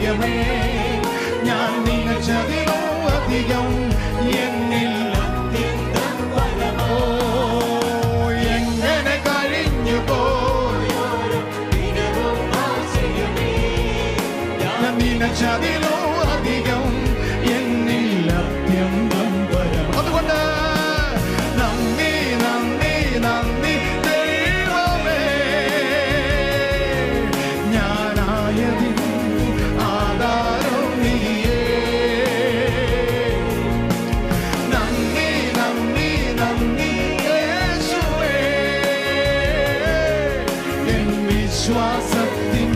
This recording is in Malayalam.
ദൈവമേ ഞാൻ നിന്നച്ചതിലോ അധികം എന്നിൽ അത്യന്തം ബലമോ എങ്ങനെ കഴിഞ്ഞു പോയോ ദിനവും ആശയമേ ഞാൻ നിന്നച്ചതിലോ അധികം എന്നിൽ അത്യന്തം ബലം. അതുകൊണ്ട് നന്ദി നന്ദി നന്ദി ദൈവമേ ഞാനായതിൻ ആധാരം നീയേ. നന്ദി നന്ദി നന്ദി യേശുവേ എൻ വിശ്വാസത്തിൻ